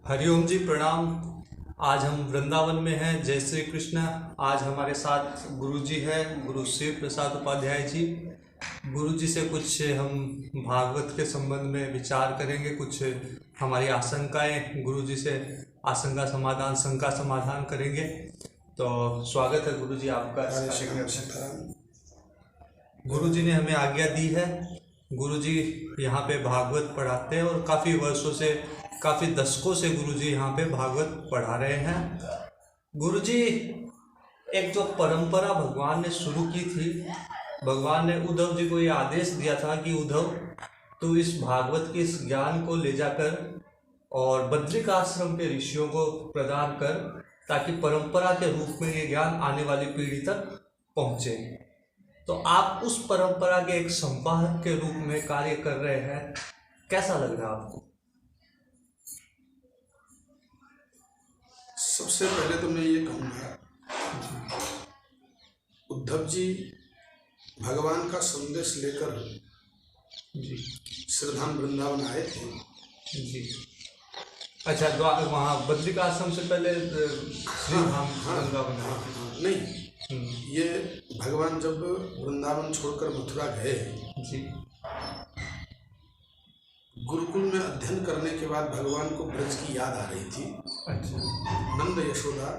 हरिओम जी, प्रणाम। आज हम वृंदावन में हैं। जय श्री कृष्ण। आज हमारे साथ गुरु जी है, गुरु शिव प्रसाद उपाध्याय जी। गुरु जी से कुछ हम भागवत के संबंध में विचार करेंगे, कुछ हमारी आशंकाएं गुरु जी से आशंका समाधान शंका समाधान करेंगे। तो स्वागत है गुरु जी आपका। गुरु जी ने हमें आज्ञा दी है। गुरु जी यहाँ पे भागवत पढ़ाते हैं और काफ़ी वर्षों से, काफ़ी दशकों से गुरु जी यहाँ पे भागवत पढ़ा रहे हैं। गुरु जी, एक जो परंपरा भगवान ने शुरू की थी, भगवान ने उद्धव जी को ये आदेश दिया था कि उद्धव, तू इस भागवत के इस ज्ञान को ले जाकर और बद्रिक आश्रम के ऋषियों को प्रदान कर, ताकि परंपरा के रूप में ये ज्ञान आने वाली पीढ़ी तक पहुँचे। तो आप उस परंपरा के एक संवाहक के रूप में कार्य कर रहे हैं, कैसा लग रहा है आपको? सबसे पहले तो मैं ये कहूँगा, उद्धव जी भगवान का संदेश लेकर जी श्रीधाम वृंदावन आए थे। जी। अच्छा, वहाँ बद्रिक आश्रम से पहले श्रीधाम वृंदावन आए थे? नहीं, ये भगवान जब वृंदावन छोड़कर मथुरा गए जी, गुरुकुल में अध्ययन करने के बाद भगवान को ब्रज की याद आ रही थी। अच्छा। नंद यशोदा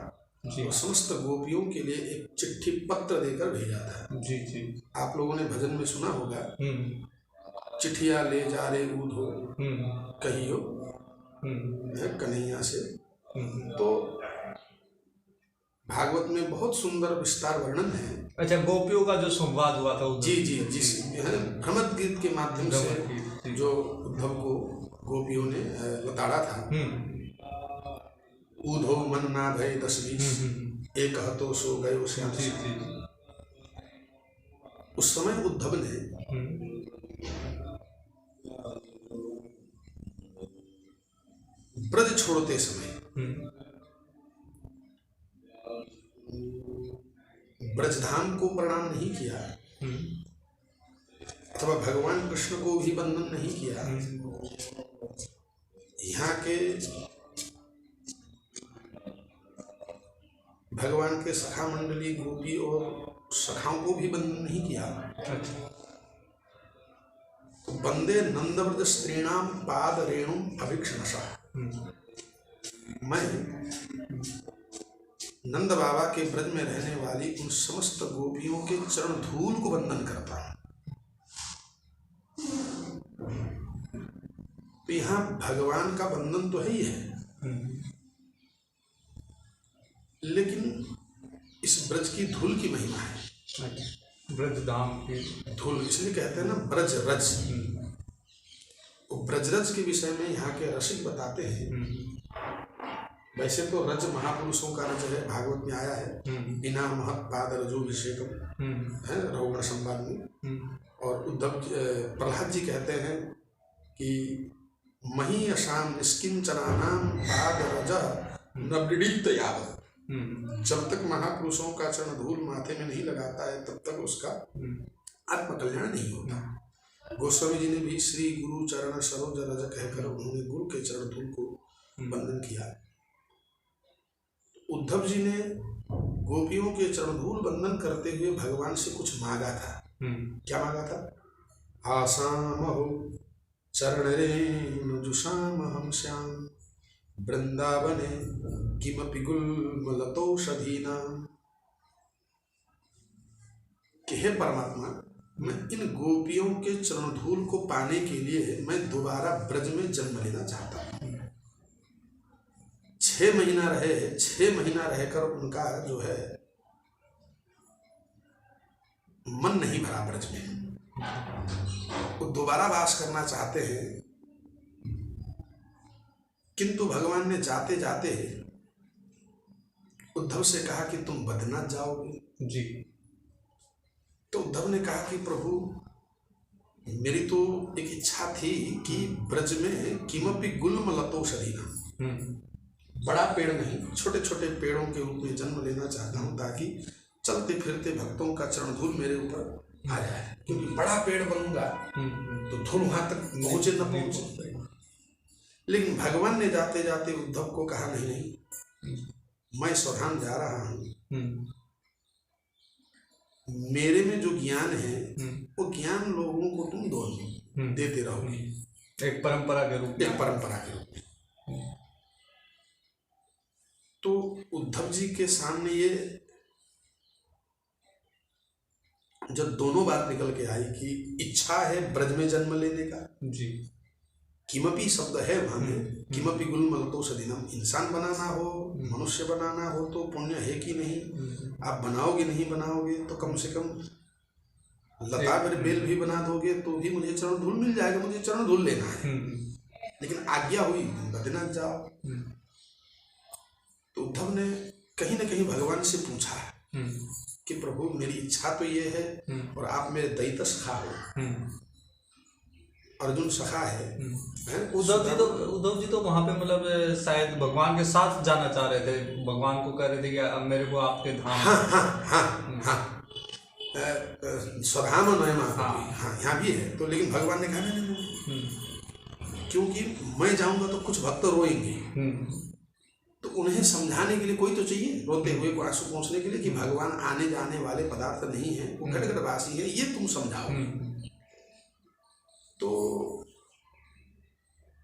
जी और समस्त गोपियों के लिए एक चिट्ठी पत्र देकर भेजा था। जी जी। आप लोगों ने भजन में सुना होगा, चिट्ठिया ले जा रे ऊधो कहियो कन्हैया से। तो भागवत में बहुत सुंदर विस्तार वर्णन है। अच्छा, गोपियों का जो संवाद हुआ था जी जी, जिस भ्रमत गीत के माध्यम से जो उद्धव को गोपियों ने बताड़ा था। ऊधो मन ना भय 10-20 एक हतो सो गयो श्याम। उस समय उद्धव ने ब्रज छोड़ते समय ब्रजधाम को प्रणाम नहीं किया, अथवा भगवान कृष्ण को भी वंदन नहीं किया। यहाँ के भगवान के सखा मंडली गोपी और सखाओं को भी वंदन नहीं किया। वंदे नंदव्रज स्त्रीणाम पाद रेणुम अभिक्षणशः। मैं नंद बाबा के ब्रज में रहने वाली उन समस्त गोपियों के चरण धूल को वंदन करता हूं। तो यहाँ भगवान का वंदन तो है ही है, लेकिन इस ब्रज की धूल की महिमा है। ब्रजधाम की धूल इसलिए कहते हैं ना ब्रज रज। तो ब्रजरज के विषय में यहाँ के रसिक बताते हैं। वैसे तो रज महापुरुषों का रज है, भागवत में आया है, बिना महत पाद रजोभिषेकम है रघुवर संवाद में। और उद्धव प्रहलाद जी कहते हैं कि मही अशाम निष्किंचनानाम पाद रज न पीड़ित यावत। जब तक महापुरुषों का चरण धूल माथे में नहीं लगाता है, तब तक उसका आत्मकल्याण नहीं होता। गोस्वामी जी ने भी श्री गुरु चरण सरोज रज कहकर उन्होंने गुरु के चरण धूल को वंदन किया। उद्धव जी ने गोपियों के चरण धूल वंदन करते हुए भगवान से कुछ मांगा था। क्या मांगा था? आसाम हो चरण रे जुषाम हम श्याम वृंदावने किमपि गुल्मलतौषधीनाम। कि हे परमात्मा, मैं इन गोपियों के चरण धूल को पाने के लिए मैं दोबारा ब्रज में जन्म लेना चाहता हूँ। 6 महीना रहे, 6 महीना रहकर उनका जो है मन नहीं भरा ब्रज में, वो दोबारा वास करना चाहते हैं। किंतु भगवान ने जाते जाते उद्धव से कहा कि तुम बद्रीनाथ जाओगे जी। तो उद्धव ने कहा कि प्रभु, मेरी तो एक इच्छा थी कि ब्रज में किमपि गुल्मलतौषधीनाम, बड़ा पेड़ नहीं, छोटे छोटे पेड़ों के रूप में जन्म लेना चाहता हूँ, ताकि चलते फिरते भक्तों का चरण धूल मेरे ऊपर आ जाए। क्योंकि बड़ा पेड़ बनूंगा तो धूल वहां तक पहुंचे न पहुंचे। लेकिन भगवान ने जाते जाते उद्धव को कहा, नहीं नहीं, मैं स्वधाम जा रहा हूँ, मेरे में जो ज्ञान है वो ज्ञान लोगों को तुम देते रहोगे, एक परंपरा के रूप में। एक परंपरा के रूप में। तो उद्धव जी के सामने ये जब दोनों बात निकल के आई कि इच्छा है ब्रज में जन्म लेने का जी, किमपि शब्द है वहां में, किमपि गुलमलतो सदिनम, इंसान बनाना हो, मनुष्य बनाना हो तो पुण्य है कि नहीं, आप बनाओगे नहीं बनाओगे तो कम से कम लता पर बेल भी बना दोगे तो भी मुझे चरण धूल मिल जाएगा, मुझे चरण धूल लेना है। लेकिन आज्ञा हुई बद्रीनाथ जाओ। तो उद्धव ने कहीं ना कहीं भगवान से पूछा कि प्रभु मेरी इच्छा तो ये है और आप मेरे दैत्य सखा हो, अर्जुन सखा है। उद्धव जी तो वहाँ पे मतलब शायद भगवान के साथ जाना चाह रहे थे, भगवान को कह रहे थे कि अब मेरे को आपके धाम। हाँ स्वधाम नयमा, हाँ यहाँ भी है। तो लेकिन भगवान ने कहा नहीं, क्योंकि मैं जाऊंगा तो कुछ भक्त रोएंगे, तो उन्हें समझाने के लिए कोई तो चाहिए, रोते हुए को आंसू पहुंचने के लिए कि भगवान आने जाने वाले पदार्थ नहीं है, वो खटखटवासी है, ये तुम समझाओ। तो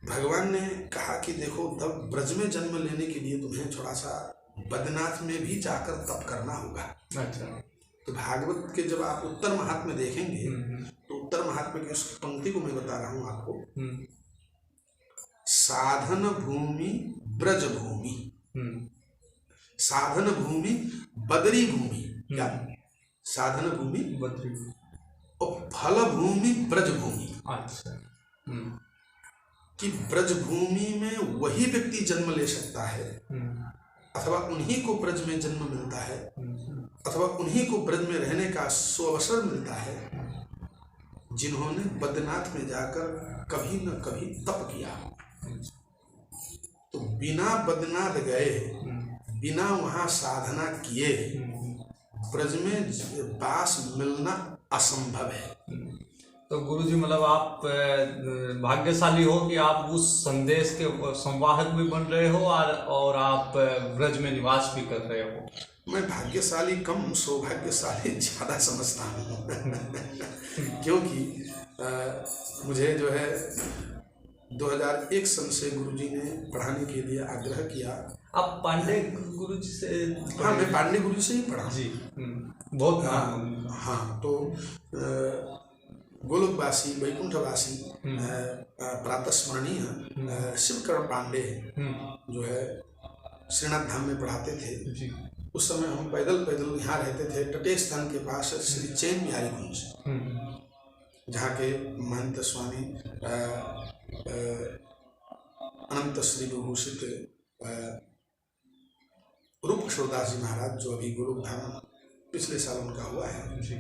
भगवान ने कहा कि देखो उद्धव, ब्रज में जन्म लेने के लिए तुम्हें थोड़ा सा बद्रीनाथ में भी जाकर तप करना होगा। अच्छा। तो भागवत के जब आप उत्तर महात्म्य देखेंगे तो उत्तर महात्म्य की उस पंक्ति को मैं बता रहा हूँ आपको, साधन भूमि ब्रज भूमि, साधन भूमि बदरी भूमि, क्या साधन भूमि बदरी और फल भूमि ब्रज भूमि। अच्छा। कि ब्रज भूमि में वही व्यक्ति जन्म ले सकता है, अथवा उन्हीं को ब्रज में जन्म मिलता है, अथवा उन्हीं को ब्रज में रहने का सुअवसर मिलता है जिन्होंने बद्रीनाथ में जाकर कभी न कभी तप किया। तो बिना बद्रीनाथ गए, बिना वहाँ साधना किए ब्रज में वास मिलना असंभव है। तो गुरुजी मतलब आप भाग्यशाली हो कि आप उस संदेश के संवाहक भी बन रहे हो और आप ब्रज में निवास भी कर रहे हो। मैं भाग्यशाली कम, सौभाग्यशाली ज़्यादा समझता हूँ क्योंकि मुझे जो है 2001 सन से गुरुजी ने पढ़ाने के लिए आग्रह किया। आप पांडे गुरुजी से? हाँ, मैं पांडे गुरुजी से ही पढ़ा जी। बहुत हाँ, तो गोलोकवासी वैकुंठवासी प्रातस्मरणीय शिवकरण पांडे जो है श्रीनाथ धाम में पढ़ाते थे जी। उस समय हम पैदल पैदल यहाँ रहते थे, तटेश स्थान के पास श्री चैन बिहारी कुंज, जहाँ के महंत स्वामी अनंत श्री विभूषित रूप किशोरदास जी महाराज, जो अभी गोलोक धाम पिछले साल उनका हुआ है जी।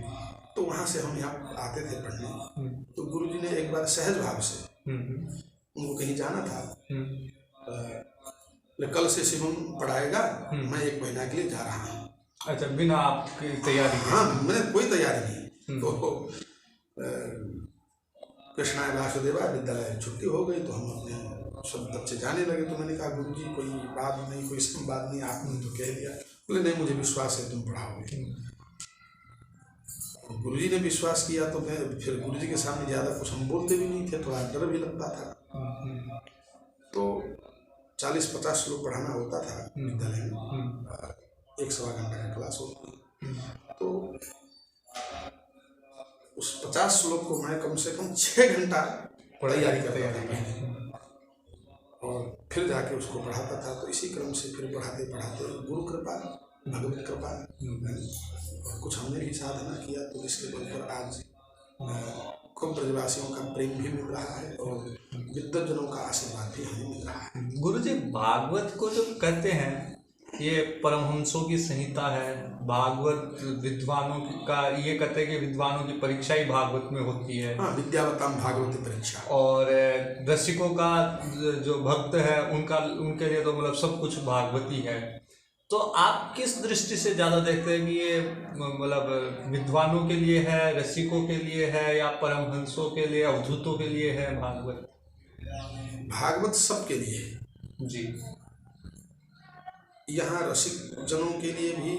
तो वहाँ से हम यहाँ आते थे पढ़ने। तो गुरुजी ने एक बार सहज भाव से, उनको कहीं जाना था, कल से शिवम पढ़ाएगा, मैं 1 महीना के लिए जा रहा हूँ। अच्छा, बिना आपकी तैयारी? हाँ, मैंने कोई तैयारी नहीं। तो कृष्णाय वासुदेवा विद्यालय छुट्टी हो गई तो हम अपने सब बच्चे जाने लगे। तो मैंने कहा गुरुजी कोई बात नहीं, कोई संवाद नहीं, आपने तो कह दिया। बोले नहीं, मुझे विश्वास है तुम पढ़ाओगे। गुरुजी ने विश्वास किया तो मैं फिर गुरुजी के सामने ज़्यादा कुछ हम बोलते भी नहीं थे, थोड़ा डर भी लगता था। तो 40-50 लोग पढ़ाना होता था विद्यालय में, 1-1.25 घंटा का क्लास होती। तो उस 50 लोग को मैं कम से कम 6 घंटा तैयारी करता था और फिर जाके उसको पढ़ाता था। तो इसी क्रम से फिर पढ़ाते पढ़ाते गुरु कृपा, भगवत कृपा, कुछ हमने भी साधना किया तो इसके बल पर आज खूब ब्रजवासियों का प्रेम भी मिल रहा है और विद्वजनों का आशीर्वाद भी हमें मिल रहा है। गुरुजी, भागवत को जो कहते हैं ये परमहंसों की संहिता है, भागवत विद्वानों का, ये कहते हैं कि विद्वानों की परीक्षा ही भागवत में होती है। हाँ, विद्यावताम भागवत परीक्षा। और रसिकों का जो भक्त है उनके लिए तो मतलब सब कुछ भागवती है। तो आप किस दृष्टि से ज़्यादा देखते हैं कि ये मतलब विद्वानों के लिए है, रसिकों के लिए है, या परमहंसों के लिए, अवधूतों के लिए है भागवत? भागवत सबके लिए है जी यहाँ रसिक जनों के लिए भी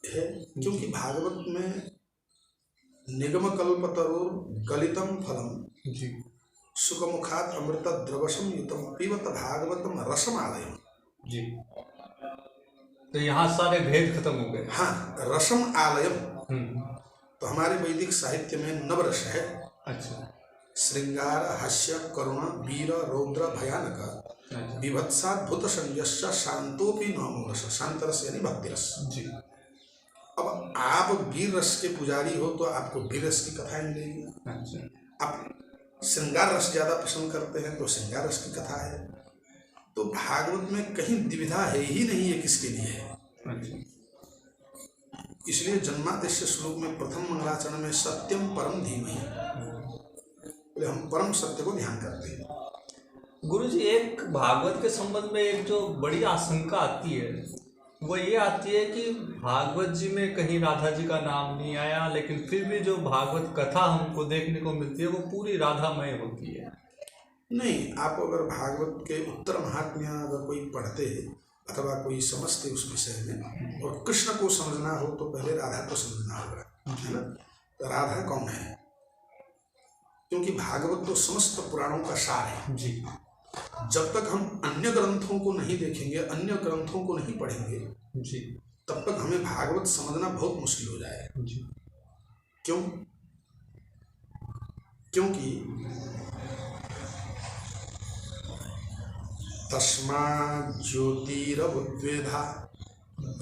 है, क्योंकि भागवत में निगम कल्पतरोर गलितम फलम जी सुखमुखात अमृत द्रवसम युतम पिबत भागवतम रसम आलयम। जी। तो यहाँ सारे भेद खत्म हो गए। हाँ, रसम आलयम तो हमारे वैदिक साहित्य में नवरस है। अच्छा। श्रृंगार, हास्य, करुण, वीर, रौद्र, भयानक, अच्छा। विभत्साद्भुत संयश्च शांतोपि नवमो रस। शांत रस यानी भक्ति रस। जी। अब आप वीर रस के पुजारी हो तो आपको वीर रस की कथाएं मिलेगी। अच्छा। आप श्रृंगार रस ज्यादा पसंद करते हैं तो श्रृंगार रस की कथा है। तो भागवत में कहीं द्विविधा है ही नहीं, है किसके लिए है। अच्छा। इसलिए जन्माद्यस्य श्लोक में प्रथम मंगलाचरण में सत्यम परम धीमहि, हम परम सत्य को ध्यान करते हैं। गुरुजी, एक भागवत के संबंध में एक जो बड़ी आशंका आती है वो ये आती है कि भागवत जी में कहीं राधा जी का नाम नहीं आया, लेकिन फिर भी जो भागवत कथा हमको देखने को मिलती है वो पूरी राधामय होती है। नहीं, आप अगर भागवत के उत्तर महात्म्य अगर कोई पढ़ते अथवा कोई समझते उस विषय में और कृष्ण को समझना हो तो पहले राधा को समझना होगा, है ना। तो राधा कौन है, क्योंकि भागवत तो समस्त पुराणों का सार है जी। जब तक हम अन्य ग्रंथों को नहीं देखेंगे, अन्य ग्रंथों को नहीं पढ़ेंगे जी, तब तक हमें भागवत समझना बहुत मुश्किल हो जाएगा। जी। क्यों? क्योंकि तस्मात् ज्योतिरवुद्वेधा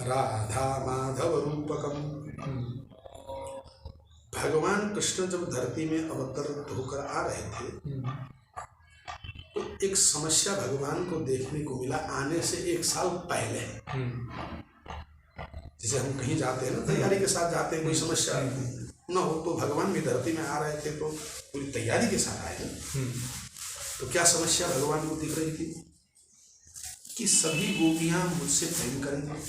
राधा माधव रूपकम। भगवान कृष्ण जब धरती में अवतरित होकर आ रहे थे तो एक समस्या भगवान को देखने को मिला आने से 1 साल पहले। जैसे हम कहीं जाते हैं ना, तैयारी के साथ जाते हैं, कोई समस्या न हो, तो भगवान भी धरती में आ रहे थे तो पूरी तैयारी के साथ आए हैं। तो क्या समस्या भगवान को दिख रही थी कि सभी गोपियां मुझसे प्रेम करेंगे,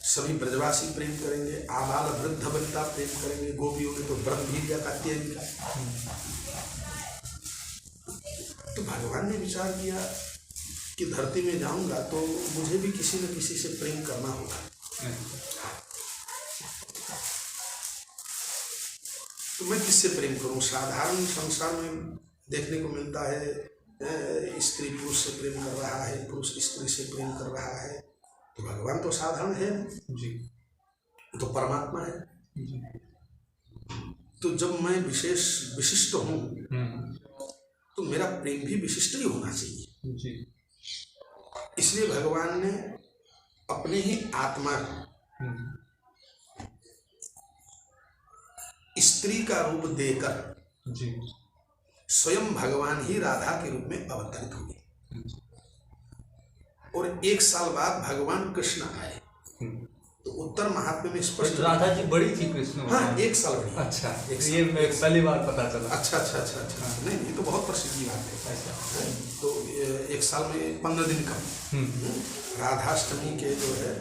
सभी ब्रजवासी प्रेम करेंगे, आबाल वृद्ध वनिता प्रेम करेंगे। गोपियों ने तो व्रत भी लिया कात्यायनी का। तो भगवान ने विचार किया कि धरती में जाऊंगा तो मुझे भी किसी न किसी से प्रेम करना होगा। तो मैं किससे प्रेम करूं? साधारण संसार में देखने को मिलता है स्त्री पुरुष से प्रेम कर रहा है, पुरुष स्त्री से प्रेम कर रहा है। तो भगवान तो साधारण है जी, तो परमात्मा है जी। तो जब मैं विशिष्ट हूँ तो मेरा प्रेम भी विशिष्ट ही होना चाहिए। जी। इसलिए भगवान ने अपने ही आत्मा स्त्री का रूप देकर जी, स्वयं भगवान ही राधा के रूप में अवतरित हुए और 1 साल बाद भगवान कृष्ण आए। तो उत्तर महात्म्य में स्पष्ट राधा जी बड़ी थी कृष्ण। हाँ, 1 साल बड़ी। अच्छा, ये मैं पहली बार पता चला। अच्छा। नहीं, ये तो बहुत प्रसिद्ध बात है। अच्छा। तो 1 साल में 15 दिन कम। राधाष्टमी के जो है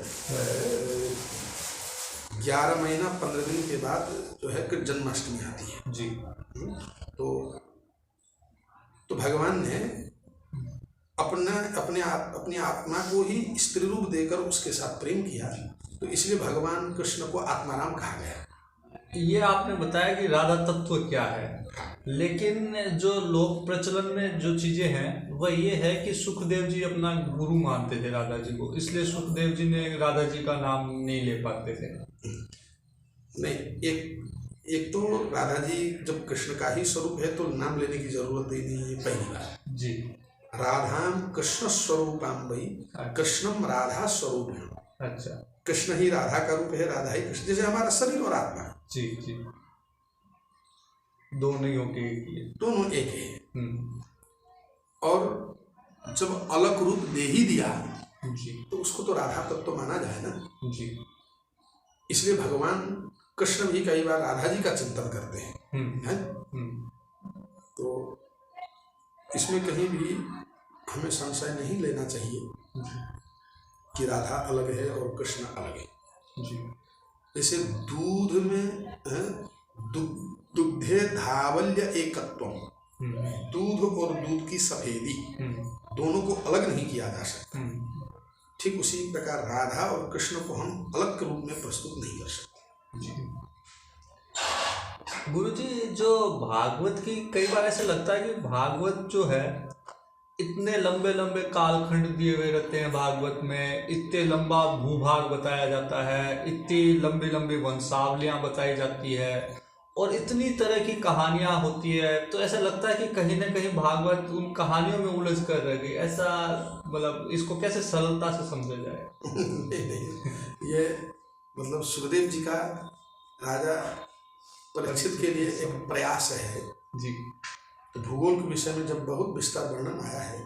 11 महीना 15 दिन के बाद जो है कि जन्माष्टमी आती है जी। तो भगवान ने अपनी आत्मा को ही स्त्री रूप देकर उसके साथ प्रेम किया। तो इसलिए भगवान कृष्ण को आत्माराम कहा गया। ये आपने बताया कि राधा तत्व क्या है, लेकिन जो लोक प्रचलन में जो चीजें हैं वह ये है कि सुखदेव जी अपना गुरु मानते थे राधा जी को, इसलिए सुखदेव जी ने राधा जी का नाम नहीं ले पाते थे। नहीं, एक तो राधा जी जब कृष्ण का ही स्वरूप है तो नाम लेने की जरूरत ही नहीं है, पहली बात जी। राधाम कृष्ण स्वरूपाम वही, कृष्णम राधा स्वरूप। अच्छा, कृष्ण ही राधा का रूप है, राधा ही कृष्ण, जैसे हमारा शरीर और आत्मा। जी जी, दोनों ही होके एक ही है, दोनों एक है। और जब अलग रूप दे ही दिया जी तो उसको तो राधा तत्व तो माना जाए ना जी। इसलिए भगवान कृष्ण भी कई बार राधा जी का चिंतन करते हैं। तो इसमें कहीं भी हमें संशय नहीं लेना चाहिए कि राधा अलग है और कृष्ण अलग है जी। जैसे दूध में दुग्धे धावल्य एकत्वम, दूध और दूध की सफेदी दोनों को अलग नहीं किया जा सकता। ठीक उसी प्रकार राधा और कृष्ण को हम अलग के रूप में प्रस्तुत नहीं कर सकते। गुरुजी, जो भागवत की कई बार ऐसा लगता है कि भागवत जो है इतने लंबे लंबे कालखंड दिए हुए रहते हैं भागवत में, इतने लंबा भूभाग बताया जाता है, इतनी लंबी लंबी वंशावलियाँ बताई जाती है और इतनी तरह की कहानियाँ होती है, तो ऐसा लगता है कि कहीं ना कहीं भागवत उन कहानियों में उलझ कर रह गई। ऐसा मतलब इसको कैसे सरलता से समझा जाए? नहीं, ये मतलब सुखदेव जी का राजा परीक्षित के लिए एक प्रयास है जी। तो भूगोल के विषय में जब बहुत विस्तार वर्णन आया है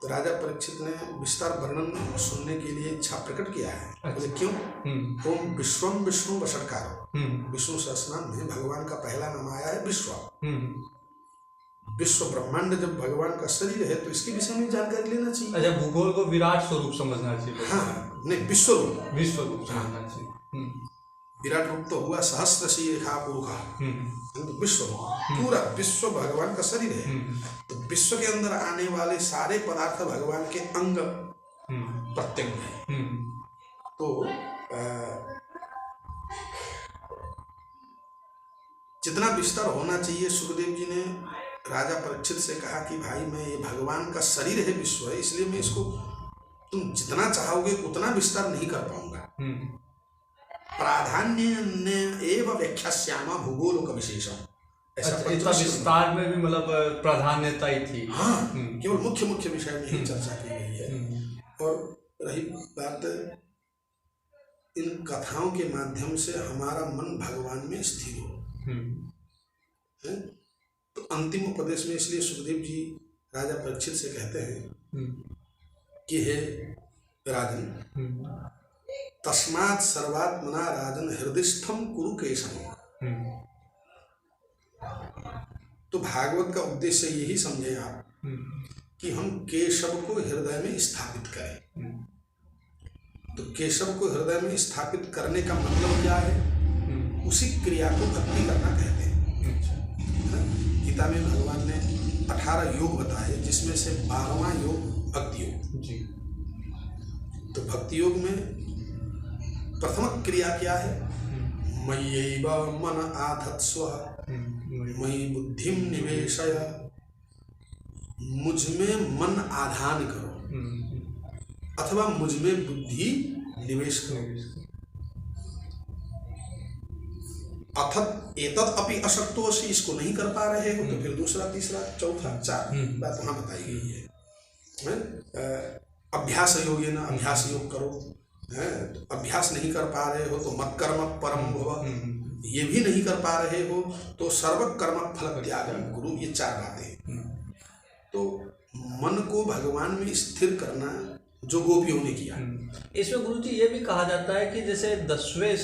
तो राजा परीक्षित ने विस्तार वर्णन सुनने के लिए इच्छा प्रकट किया है। बोले क्यों? ओम विश्वम विष्णु वषट्कारो, विष्णु सहस्रनाम में भगवान का पहला नाम आया है विश्व। विश्व ब्रह्मांड जब भगवान का शरीर है तो इसके विषय में जानकारी लेना चाहिए। अच्छा, भूगोल को विराट स्वरूप समझना चाहिए। हाँ, नहीं, विश्व रूप समझना चाहिए। विराट रूप तो हुआ सहस्र शीर्षा पुरुषा, तो विश्व पूरा विश्व भगवान का शरीर है। तो विश्व के अंदर आने वाले सारे पदार्थ भगवान के अंग प्रत्यंग है। तो जितना विस्तार होना चाहिए, सुखदेव जी ने राजा परीक्षित से कहा कि भाई मैं ये भगवान का शरीर है विश्व है, इसलिए मैं इसको तुम जितना चाहोगे उतना विस्तार नहीं कर पाऊंगा। प्राधान्य एवं व्याख्यास्यामा भूगोल का विशेषण। ऐसा विस्तार में भी मतलब प्राधान्यता ही थी। हाँ, केवल मुख्य मुख्य विषय में ही चर्चा की गई है। और रही बात इन कथाओं के माध्यम से हमारा मन भगवान में स्थिर हो, तो अंतिम उपदेश में इसलिए सुखदेव जी राजा परीक्षित से कहते हैं कि हे राजन, तस्मात् सर्वात्मना राजन हृदयस्थम कुरु केशव। तो भागवत का उद्देश्य यही समझे आप कि हम केशव को हृदय में स्थापित करें। तो केशव को हृदय में स्थापित करने का मतलब क्या है? उसी क्रिया को भक्ति करना कहते हैं। गीता में भगवान ने 18 योग बताए, जिसमें से 12वां योग भक्ति योग जी। तो भक्ति योग में प्रथम क्रिया क्या है? मय्यैव मन आधत्स्व मयि बुद्धिम निवेशय, मुझ में मन आधान करो अथवा मुझ में बुद्धि निवेश करो। अथत एतद अपि अशक्तोऽसि, इसको नहीं कर पा रहे हो तो फिर दूसरा तीसरा चौथा 4 बात वहां बताई गई है। अभ्यास योगेन, अभ्यास योग करो। तो अभ्यास नहीं कर पा रहे हो तो मत कर्म परम भव, ये भी नहीं कर पा रहे हो तो सर्व कर्म फल त्यागम गुरु। ये 4 बातें। तो मन को भगवान में स्थिर करना जो गोपियों ने किया। इसमें गुरुजी ये भी कहा जाता है कि जैसे 10वां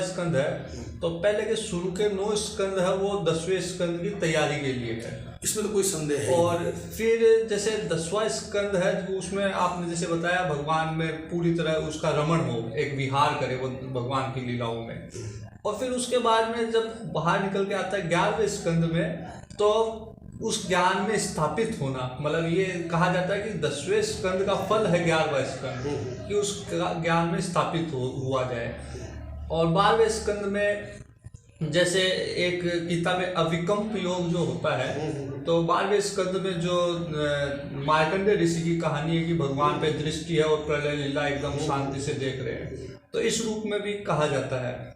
स्कंद है तो पहले के शुरू के 9 स्कंद है वो 10वें स्कंद की तैयारी के लिए है, इसमें तो कोई संदेह है। और फिर जैसे 10वां स्कंद है तो उसमें आपने जैसे बताया भगवान में पूरी तरह उसका रमण हो, एक विहार करे वो भगवान की लीलाओं में। और फिर उसके बाद में जब बाहर निकल के आता है 11वें स्कंद में, तो उस ज्ञान में स्थापित होना, मतलब ये कहा जाता है कि 10वें स्कंद का फल है 11वां स्कंद, कि उस ज्ञान में स्थापित हुआ जाए। और 12वें स्कंद में जैसे एक गीता में अविकम्प योग जो होता है, तो 12वें स्कंद में जो मार्कंडेय ऋषि की कहानी है कि भगवान पे दृष्टि है और प्रलय लीला एकदम शांति से देख रहे हैं, तो इस रूप में भी कहा जाता है।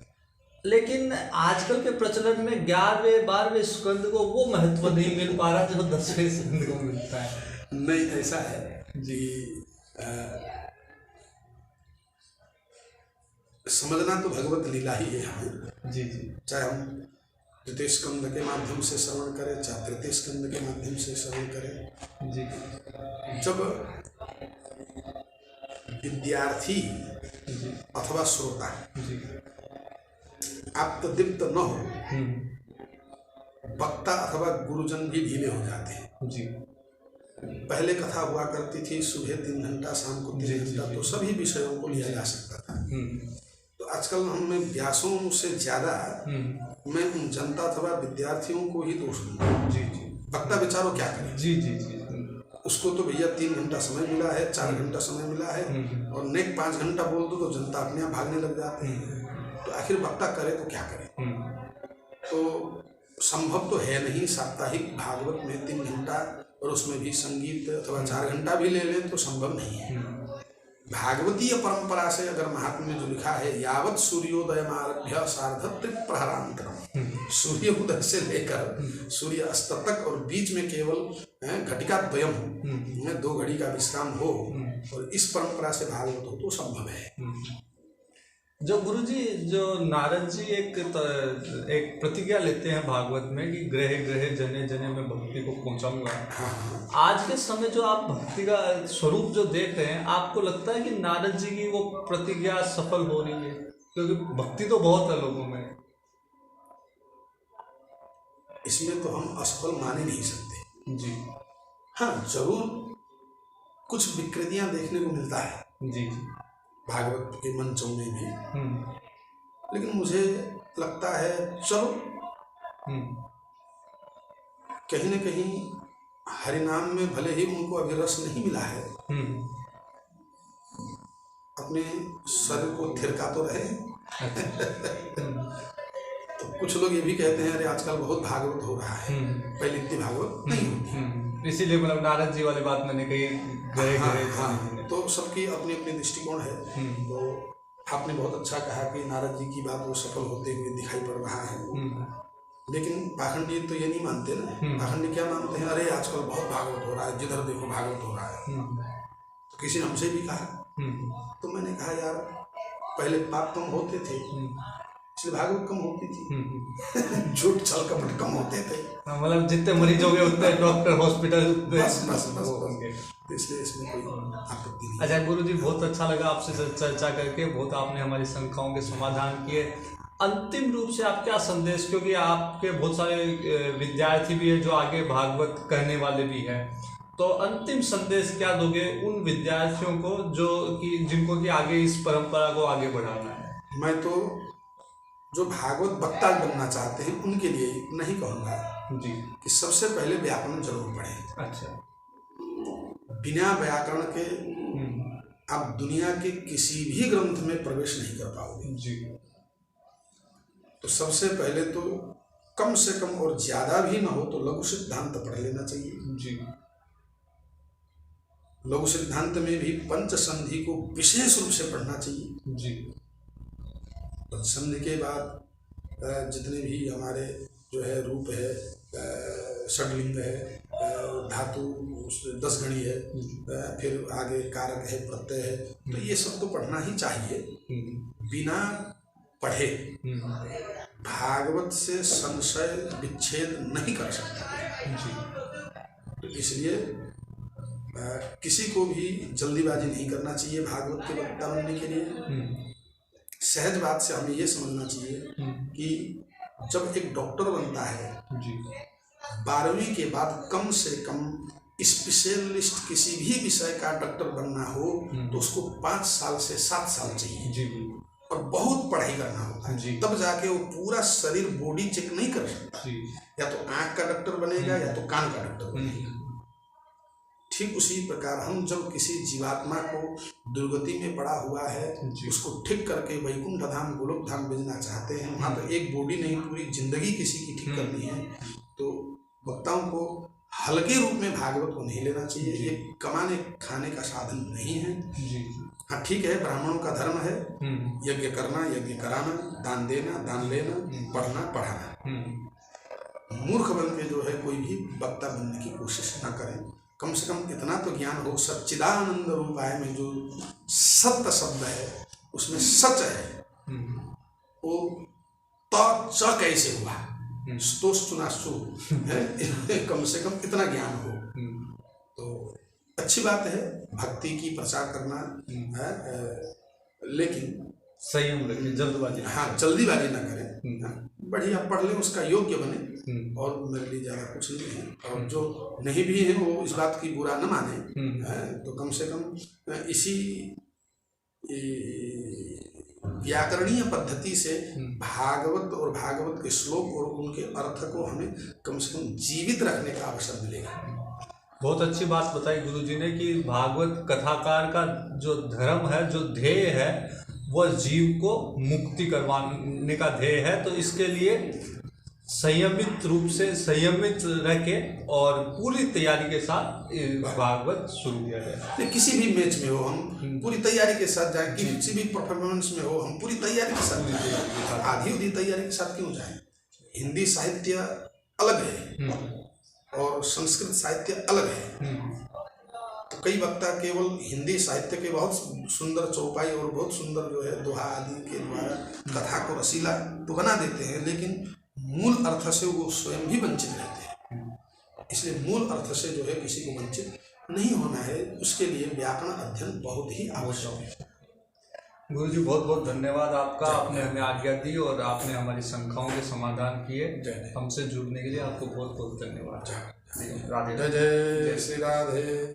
लेकिन आजकल के प्रचलन में 11वें 12वें स्कंद को वो महत्व नहीं मिल पा रहा जो 10वें स्कंद को मिलता है। नहीं, ऐसा है जी, समझना तो भगवत लीला ही है हमें जी जी। चाहे हम द्वितीय स्कंद के माध्यम से श्रवण करें, चाहे तृतीय स्कंद के माध्यम से श्रवण करें जी। जब विद्यार्थी अथवा श्रोता आप तो दीप्त न हो, वक्ता अथवा गुरुजन भी ढीले हो जाते हैं जी। पहले कथा हुआ करती थी सुबह 3 घंटा, शाम को 3 घंटा, तो सभी विषयों को लिया जा सकता था। तो आजकल हमें व्यासों से ज्यादा मैं उन जनता अथवा विद्यार्थियों को ही दोष दूंगा। जी जी। वक्ता बेचारो क्या करें। जी जी जी। उसको तो भैया 3 घंटा समय मिला है, 4 घंटा समय मिला है, और नेक 5 घंटा बोल दो तो जनता अपने आप भागने लग जाते हैं। तो आखिर वक्ता करे तो क्या करे। तो संभव तो है नहीं साप्ताहिक भागवत में 3 घंटा, और उसमें भी संगीत अथवा 4 घंटा भी ले लें तो संभव नहीं है। भागवतीय परंपरा से अगर महात्म्य में जो लिखा है, यावत सूर्योदयमारभ्य सार्धत्रिक प्रहरांतरम, सूर्योदय से लेकर सूर्य अस्त तक और बीच में केवल घटिका द्वयम हो, 2 घड़ी का विश्राम हो, और इस परंपरा से भागवत हो तो संभव है। जो गुरुजी, जो नारद जी एक प्रतिज्ञा लेते हैं भागवत में कि ग्रह ग्रह जने जने में भक्ति को पहुंचाऊंगा। हाँ। आज के समय जो आप भक्ति का स्वरूप जो देख रहे हैं, आपको लगता है कि नारद जी की वो प्रतिज्ञा सफल हो रही है? क्योंकि भक्ति तो बहुत है लोगों में। इसमें तो हम असफल मान ही नहीं सकते जी। हाँ, जरूर कुछ विकृतियां देखने को मिलता है जी भागवत के मंचों में भी, लेकिन मुझे लगता है चलो कहीं न कहीं हरिनाम में भले ही उनको अभी रस नहीं मिला है, अपने शरीर को थिरका तो रहे। तो कुछ लोग ये भी कहते हैं अरे आजकल बहुत भागवत हो रहा है, पहले इतनी भागवत नहीं होती। इसीलिए मतलब नारद जी वाली बात मैंने कही। हाँ, तो सबकी अपनी अपनी दृष्टिकोण है। तो आपने बहुत अच्छा कहा कि नारद जी की बात वो सफल होते हुए दिखाई पड़ रहा है, लेकिन पाखंडी तो ये नहीं मानते ना। पाखंडी क्या मानते हैं, अरे आजकल बहुत भागवत हो रहा है, जिधर देखो भागवत हो रहा है। तो किसी ने हमसे भी कहा, तो मैंने कहा यार पहले पाप कम होते थे इसलिए भागवत कम होती थी, झूठ छल कपट कम होते थे। मतलब जितने मरीज हो गए उतने डॉक्टर हॉस्पिटल बस इसलिए इसमें कोई आपत्ति नहीं। अच्छा गुरुजी, बहुत अच्छा लगा आपसे चर्चा करके, बहुत आपने हमारी शंकाओं के समाधान किए। अंतिम रूप से आप क्या संदेश, क्योंकि आपके बहुत सारे विद्यार्थी भी हैं जो आगे भागवत कहने वाले भी हैं, तो अंतिम संदेश क्या दोगे उन विद्यार्थियों को जिनको कि आगे इस परंपरा को आगे बढ़ाना है? मैं तो जो भागवत वक्ता बनना चाहते हैं उनके लिए इतना ही कहूँगा जी कि सबसे पहले व्याकरण जरूर पढ़ें। अच्छा। बिना व्याकरण के आप दुनिया के किसी भी ग्रंथ में प्रवेश नहीं कर पाओगे जी। तो सबसे पहले तो कम से कम और ज्यादा भी ना हो तो लघु सिद्धांत पढ़ लेना चाहिए जी। लघु सिद्धांत में भी पंचसंधि को विशेष रूप से पढ़ना चाहिए जी। पंचसंधि के बाद जितने भी हमारे जो है रूप है, षडलिंग है, धातु 10 गणी है, फिर आगे कारक है, प्रत्यय है, तो ये सब तो पढ़ना ही चाहिए। बिना पढ़े भागवत से संशय विच्छेद नहीं कर सकते। तो इसलिए किसी को भी जल्दीबाजी नहीं करना चाहिए भागवत के वक्ता बनने के लिए। सहज बात से हमें ये समझना चाहिए कि जब एक डॉक्टर बनता है 12वीं के बाद कम से कम स्पेशलिस्ट किसी भी विषय का डॉक्टर बनना हो तो उसको 5 साल से 7 साल चाहिए जी। और बहुत पढ़ाई करना होता है, तब जाके वो पूरा शरीर बॉडी चेक नहीं कर सकता। या तो आंख का डॉक्टर बनेगा या तो कान का डॉक्टर बनेगा। ठीक उसी प्रकार हम जब किसी जीवात्मा को दुर्गति में पड़ा हुआ है उसको ठीक करके वैकुंठ धाम गोलोक धाम भेजना चाहते हैं, वहाँ तो एक बॉडी नहीं पूरी जिंदगी किसी की ठीक करनी है, तो वक्ताओं को हल्के रूप में भागवत को नहीं लेना चाहिए। ये कमाने खाने का साधन नहीं है। हाँ ठीक है, ब्राह्मणों का धर्म है यज्ञ करना, यज्ञ कराना, दान देना, दान लेना, पढ़ना, पढ़ाना। मूर्ख बन के जो है कोई भी वक्ता बनने की कोशिश ना करें। कम से कम इतना तो ज्ञान हो, सच्चिदानंद रूपाय में जो सत्य शब्द है उसमें सच है, वो तो कैसे हुआ स्तोस्तुनास्तु है, कम से कम इतना ज्ञान हो तो अच्छी बात है। भक्ति की प्रचार करना है, लेकिन संयम रखें, जल्दबाजी। हाँ, जल्दीबाजी ना करें। बढ़िया पढ़ लें, उसका योग्य बने, और मेरे लिए ज़्यादा कुछ नहीं है। और जो नहीं भी है वो इस बात की बुरा न माने, तो कम से कम इसी व्याकरणीय पद्धति से भागवत और भागवत के श्लोक और उनके अर्थ को हमें कम से कम जीवित रखने का अवसर मिलेगा। बहुत अच्छी बात बताई गुरुजी ने कि भागवत कथाकार का जो धर्म है, जो ध्येय है, वह जीव को मुक्ति करवाने का ध्येय है। तो इसके लिए संयमित रूप से संयमित रह के और पूरी तैयारी के साथ भागवत शुरू किया जाए। किसी भी मैच में हो हम पूरी तैयारी के साथ जाए, किसी भी परफॉर्मेंस में हो हम पूरी तैयारी के साथ जाए। आधी उधी तैयारी के साथ क्यों जाए? हिंदी साहित्य अलग है और संस्कृत साहित्य अलग है। तो कई वक्ता केवल हिंदी साहित्य के बहुत सुंदर चौपाई और बहुत सुंदर जो है दोहा आदि के द्वारा कथा को रसीला तो बना देते हैं, लेकिन मूल अर्थ से वो स्वयं भी वंचित रहते हैं। इसलिए मूल अर्थ से जो है किसी को वंचित नहीं होना है, उसके लिए व्याकरण अध्ययन बहुत ही आवश्यक है। गुरुजी बहुत बहुत धन्यवाद आपका, आपने हमें आज्ञा दी और आपने हमारी शंकाओं के समाधान किए। हमसे जुड़ने के लिए आपको बहुत बहुत धन्यवाद। राधे जय श्री राधे।